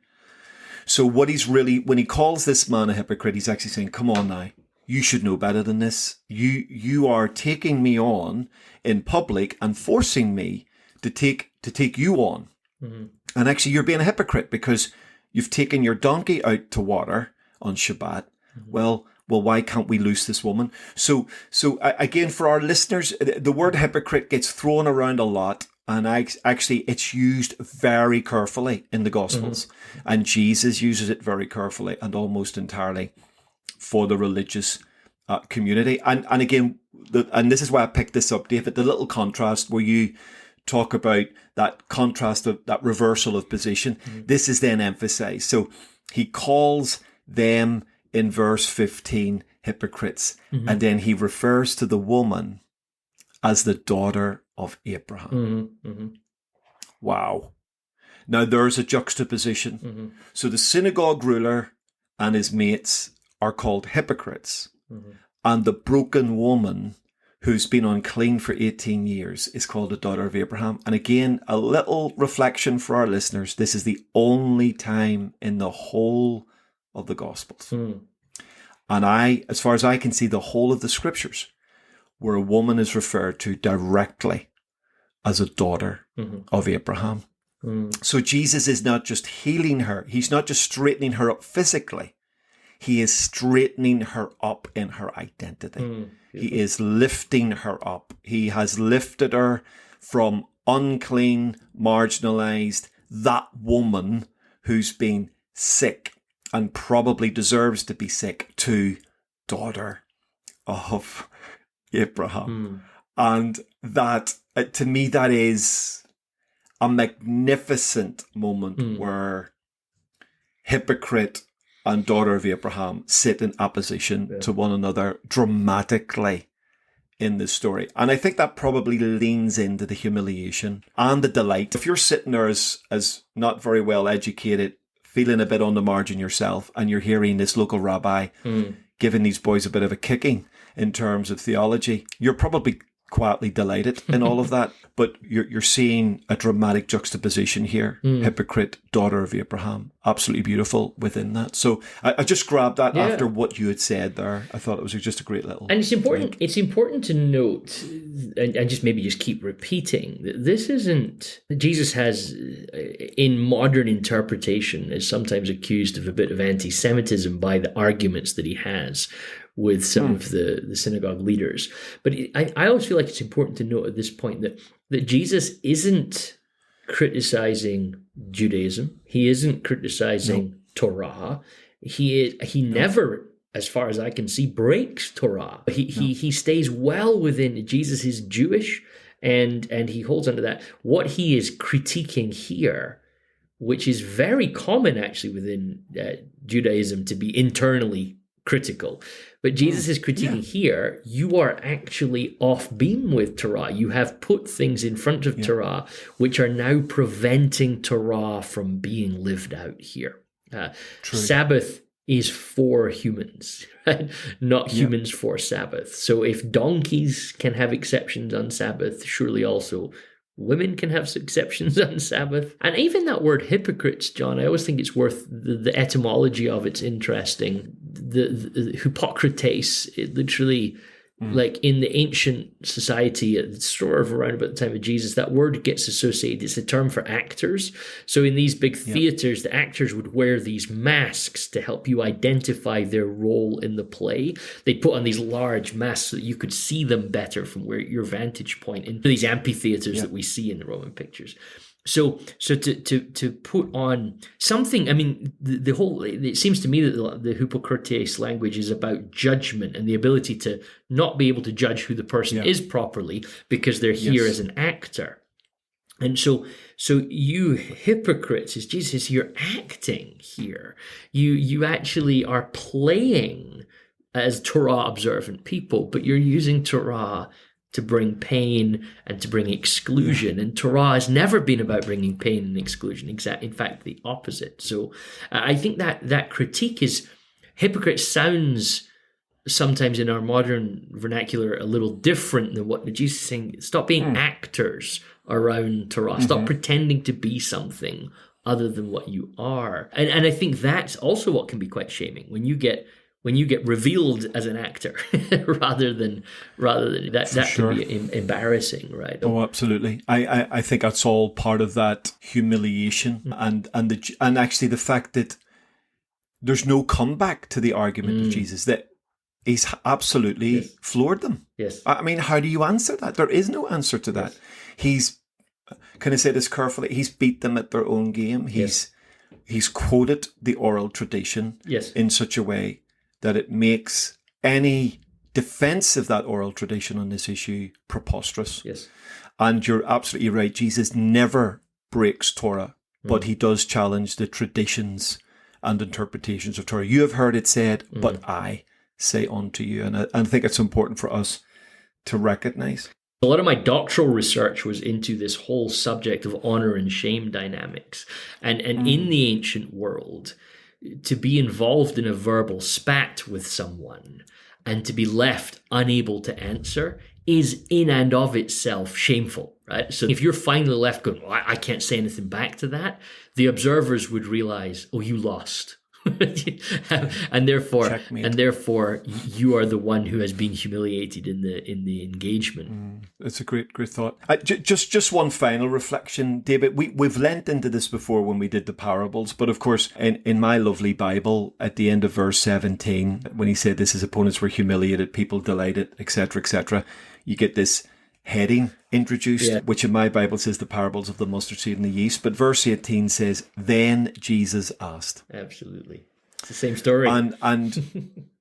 So what he's really, when he calls this man a hypocrite, he's actually saying, come on now, you should know better than this. You are taking me on in public and forcing me to take you on. And actually you're being a hypocrite because you've taken your donkey out to water on Shabbat. Well, why can't we loose this woman? So again, for our listeners, the word hypocrite gets thrown around a lot, and actually it's used very carefully in the Gospels, and Jesus uses it very carefully and almost entirely for the religious community. And again, and this is why I picked this up, David, the little contrast where you talk about that contrast of that reversal of position. This is then emphasized. So he calls them in verse 15 hypocrites, and then he refers to the woman as the daughter of Abraham. Wow. Now there's a juxtaposition. So the synagogue ruler and his mates are called hypocrites, and the broken woman who's been unclean for 18 years is called the daughter of Abraham. And again, a little reflection for our listeners. This is the only time in the whole of the Gospels. And as far as I can see, the whole of the Scriptures, where a woman is referred to directly as a daughter of Abraham. So Jesus is not just healing her. He's not just straightening her up physically. He is straightening her up in her identity. He is lifting her up. He has lifted her from unclean, marginalized, that woman who's been sick and probably deserves to be sick, to daughter of Abraham. And that, to me, that is a magnificent moment where hypocrite and daughter of Abraham sit in opposition to one another dramatically in this story. And I think that probably leans into the humiliation and the delight. If you're sitting there as not very well educated, feeling a bit on the margin yourself, and you're hearing this local rabbi giving these boys a bit of a kicking in terms of theology, you're probably quietly delighted in all of that. But you're seeing a dramatic juxtaposition here. Hypocrite, daughter of Abraham. Absolutely beautiful within that. So I just grabbed that after what you had said there. I thought it was just a great little... And it's important. It's important to note, and just keep repeating, that this isn't... Jesus has, in modern interpretation, is sometimes accused of a bit of anti-Semitism by the arguments that he has with some of the synagogue leaders. But I always feel like it's important to note at this point that Jesus isn't criticizing Judaism. He isn't criticizing Torah. He never, as far as I can see, breaks Torah. He stays well within. Jesus is Jewish, and he holds under that. What he is critiquing here, which is very common actually within Judaism, to be internally critical. But Jesus is critiquing here, you are actually off beam with Torah. You have put things in front of Torah which are now preventing Torah from being lived out here. Sabbath is for humans, right? Not humans for Sabbath. So if donkeys can have exceptions on Sabbath, surely also women can have exceptions on Sabbath. And even that word hypocrites, John, I always think it's worth the etymology of it's interesting. The hypocrites, it literally, like in the ancient society, sort of around about the time of Jesus, that word gets associated. It's a term for actors. So in these big theaters, the actors would wear these masks to help you identify their role in the play. They'd put on these large masks so that you could see them better from where your vantage point into these amphitheaters that we see in the Roman pictures. So to put on something, I mean, the whole, it seems to me that the hypocrites language is about judgment and the ability to not be able to judge who the person is properly because they're here as an actor. And so you hypocrites, as Jesus, you're acting here. You actually are playing as Torah observant people, but you're using Torah to bring pain and to bring exclusion. And Torah has never been about bringing pain and exclusion. In fact, the opposite. So I think that critique is, hypocrite sounds sometimes in our modern vernacular a little different than what Jesus is saying. Stop being actors around Torah. Stop pretending to be something other than what you are. And I think that's also what can be quite shaming, when you get revealed as an actor rather than that can be embarrassing, right? Oh, absolutely. I think that's all part of that humiliation and actually the fact that there's no comeback to the argument of Jesus, that he's absolutely floored them. Yes. I mean, how do you answer that? There is no answer to that. He's, can I say this carefully? He's beat them at their own game. He's quoted the oral tradition in such a way that it makes any defense of that oral tradition on this issue preposterous. Yes. And you're absolutely right. Jesus never breaks Torah, but he does challenge the traditions and interpretations of Torah. You have heard it said, but I say unto you. And I think it's important for us to recognize. A lot of my doctoral research was into this whole subject of honor and shame dynamics. And in the ancient world, to be involved in a verbal spat with someone and to be left unable to answer is in and of itself shameful, right? So if you're finally left going, I can't say anything back to that, the observers would realize, oh, you lost, and therefore, Checkmate. you are the one who has been humiliated in the engagement. It's a great thought. Just one final reflection, David. We've lent into this before when we did the parables, but of course, in my lovely Bible, at the end of verse 17, when he said this, his opponents were humiliated, people delighted, etc., you get this heading introduced, which in my Bible says the parables of the mustard seed and the yeast. But verse 18 says, then Jesus asked. Absolutely. It's the same story. And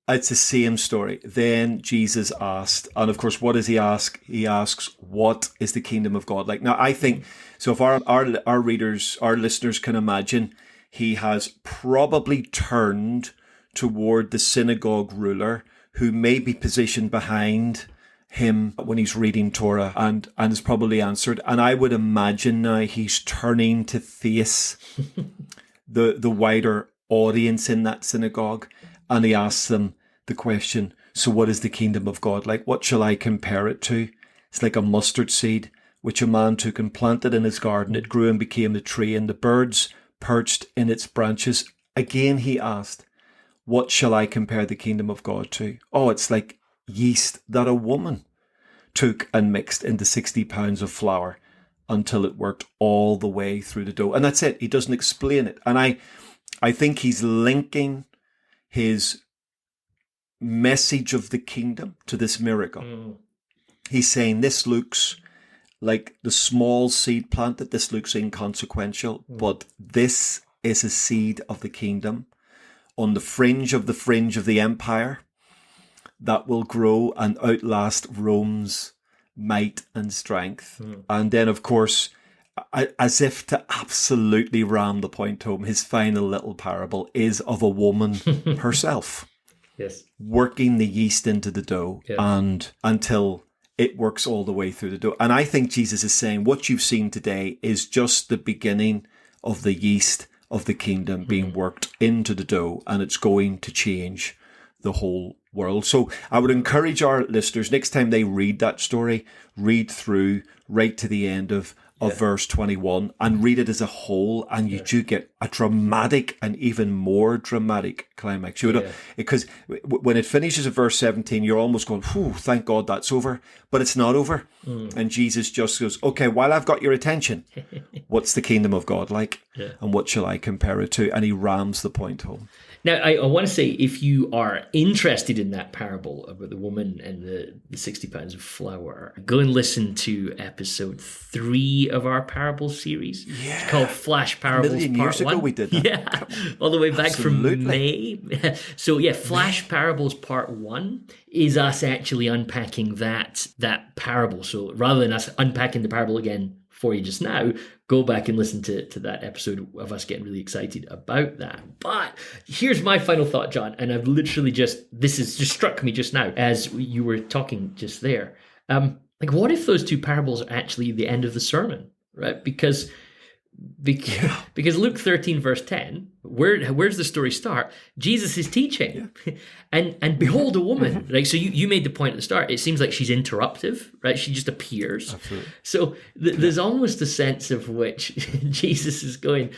it's the same story. Then Jesus asked. And of course, what does he ask? He asks, what is the kingdom of God like? Now, I think, so if our readers, our listeners can imagine, he has probably turned toward the synagogue ruler who may be positioned behind him when he's reading Torah and is probably answered. And I would imagine now he's turning to face the wider audience in that synagogue, and he asks them the question, so what is the kingdom of God like? What shall I compare it to? It's like a mustard seed, which a man took and planted in his garden. It grew and became a tree, and the birds perched in its branches. Again he asked, what shall I compare the kingdom of God to? Oh, it's like yeast that a woman took and mixed into 60 pounds of flour until it worked all the way through the dough. And that's it. He doesn't explain it. And I think he's linking his message of the kingdom to this miracle. He's saying this looks like the small seed planted. This looks inconsequential, but this is a seed of the kingdom on the fringe of the empire that will grow and outlast Rome's might and strength. And then, of course, as if to absolutely ram the point home, his final little parable is of a woman herself. Yes. Working the yeast into the dough and until it works all the way through the dough. And I think Jesus is saying what you've seen today is just the beginning of the yeast of the kingdom being worked into the dough, and it's going to change the whole world. So I would encourage our listeners, next time they read that story, read through right to the end of verse 21 and read it as a whole, and you do get a dramatic and even more dramatic climax. Because when it finishes at verse 17, you're almost going, whew, thank God that's over. But it's not over. And Jesus just goes, okay, while I've got your attention, what's the kingdom of God like? And what shall I compare it to? And he rams the point home. Now, I want to say, if you are interested in that parable about the woman and the 60 pounds of flour, go and listen to episode 3 of our parable series. It's called Flash Parables Part 1. 1 million years ago we did that. Yeah, all the way back from May. So Flash Parables Part 1 is us actually unpacking that parable. So rather than us unpacking the parable again for you just now, go back and listen to that episode of us getting really excited about that. But here's my final thought, John, and I've literally this has just struck me just now as you were talking just there. Like, what if those two parables are actually the end of the sermon, right? Because Luke 13 verse 10, where's the story start? Jesus is teaching, and behold a woman. Right, so you made the point at the start. It seems like she's interruptive, right? She just appears. Absolutely. So there's almost a sense of which Jesus is going,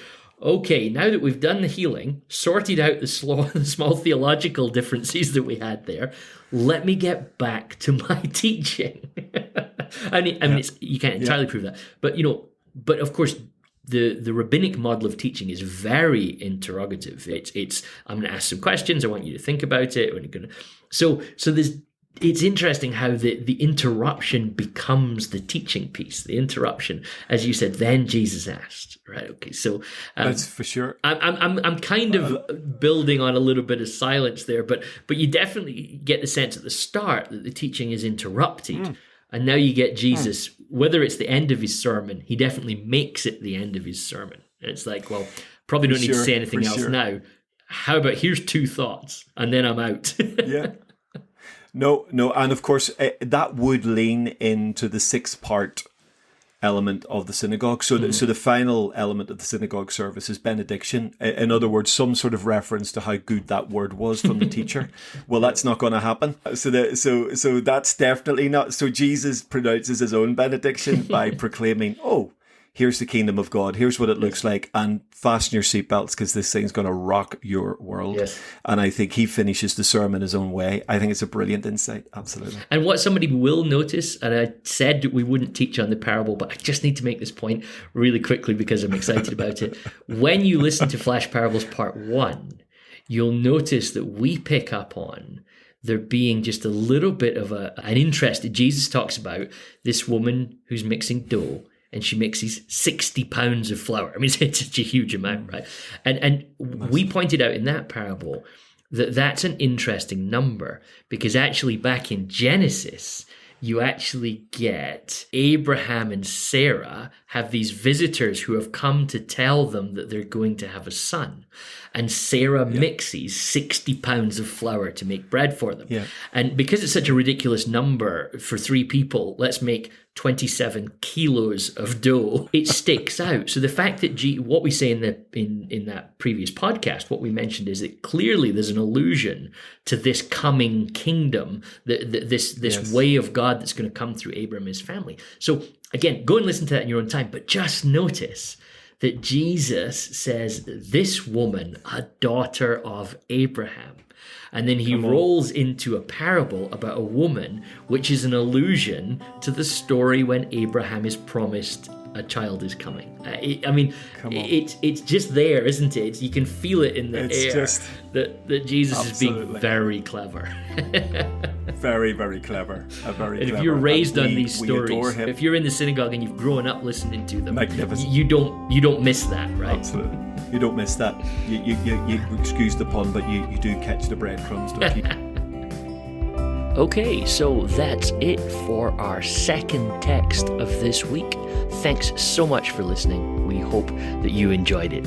okay, now that we've done the healing, sorted out the small theological differences that we had there, let me get back to my teaching. I mean, you can't entirely prove that, but of course, the rabbinic model of teaching is very interrogative. It's I'm going to ask some questions. I want you to think about it. So it's interesting how the interruption becomes the teaching piece. The interruption, as you said, then Jesus asked. Right? Okay. So that's for sure. I'm kind of building on a little bit of silence there, but you definitely get the sense at the start that the teaching is interrupted. And now you get Jesus, whether it's the end of his sermon, he definitely makes it the end of his sermon. And it's like, well, probably don't need to say anything else now. How about here's 2 thoughts, and then I'm out. No. And of course, that would lean into the 6-part element of the synagogue. So the final element of the synagogue service is benediction. In other words, some sort of reference to how good that word was from the teacher. Well, that's not going to happen. So that's definitely not. So Jesus pronounces his own benediction by proclaiming, oh, here's the kingdom of God, here's what it looks like, and fasten your seatbelts because this thing's going to rock your world. Yes. And I think he finishes the sermon his own way. I think it's a brilliant insight. Absolutely. And what somebody will notice, and I said that we wouldn't teach on the parable, but I just need to make this point really quickly because I'm excited about it. When you listen to Flash Parables Part 1, you'll notice that we pick up on there being just a little bit of an interest that Jesus talks about this woman who's mixing dough, and she mixes 60 pounds of flour. I mean, it's such a huge amount, right? And we pointed out in that parable that that's an interesting number because actually back in Genesis, you actually get Abraham and Sarah have these visitors who have come to tell them that they're going to have a son. And Sarah mixes 60 pounds of flour to make bread for them. Yeah. And because it's such a ridiculous number for 3 people, let's make 27 kilos of dough. It sticks out. So the fact that what we say in that previous podcast, what we mentioned is that clearly there's an allusion to this coming kingdom, this way of God that's going to come through Abraham and his family. So again, go and listen to that in your own time, but just notice that Jesus says, this woman, a daughter of Abraham. And then he rolls into a parable about a woman, which is an allusion to the story when Abraham is promised a child is coming. It's just there, isn't it? You can feel it in the air that Jesus is being very clever. Very, very clever. If you're raised on these stories, if you're in the synagogue and you've grown up listening to them, magnificent. You don't miss that, right? Absolutely. You don't miss that. You excuse the pun, but you do catch the breadcrumbs, don't you? Okay, so that's it for our second text of this week. Thanks so much for listening. We hope that you enjoyed it.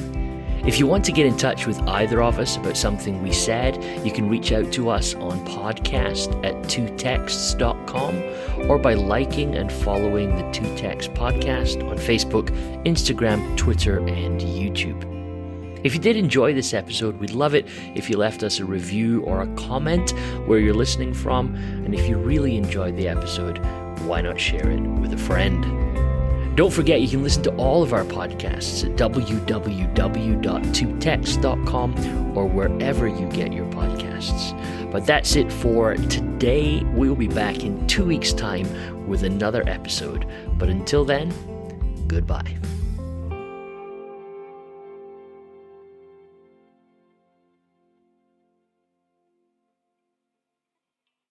If you want to get in touch with either of us about something we said, you can reach out to us on podcast@twotexts.com or by liking and following the Two Texts podcast on Facebook, Instagram, Twitter, and YouTube. If you did enjoy this episode, we'd love it if you left us a review or a comment where you're listening from. And if you really enjoyed the episode, why not share it with a friend? Don't forget, you can listen to all of our podcasts at www.twotexts.com or wherever you get your podcasts. But that's it for today. We'll be back in 2 weeks' time with another episode. But until then, goodbye.